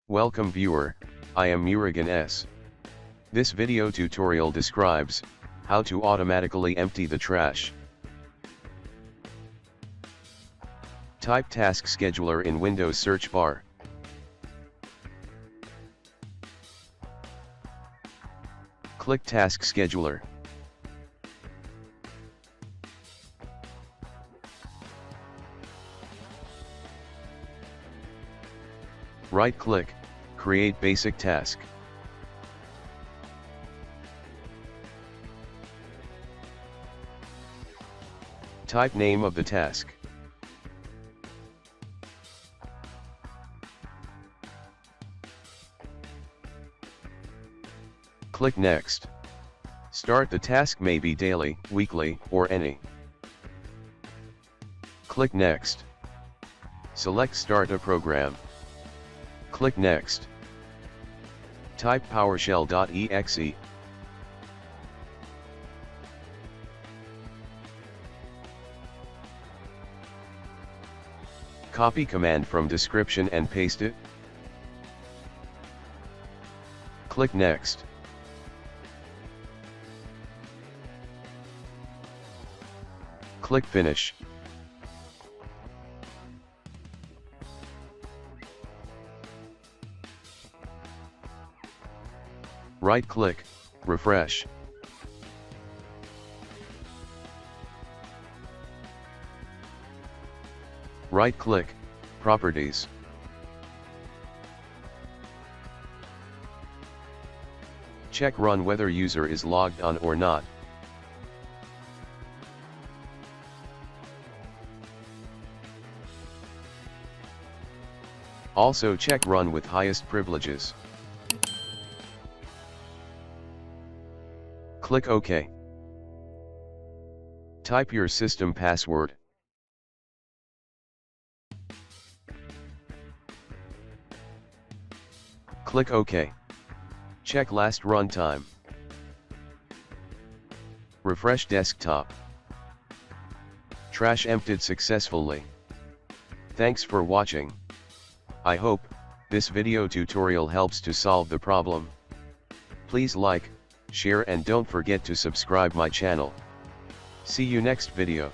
Welcome viewer, I am Murugan S. This video tutorial describes how to automatically empty the trash. Type Task Scheduler in Windows search bar. Click Task Scheduler. Right-click, Create Basic Task. Type name of the task. Click Next. Start the task may be daily, weekly, or any. Click Next. Select Start a program. Click Next. Type PowerShell.exe. Copy command from description and paste it. Click Next. Click Finish. Right-click, refresh. Right-click, Properties. Check Run whether user is logged on or not. Also check Run with highest privileges. Click OK. Type your system password. Click OK. Check last run time. Refresh desktop. Trash emptied successfully. Thanks for watching. I hope this video tutorial helps to solve the problem. Please like, share and don't forget to subscribe my channel. See you next video.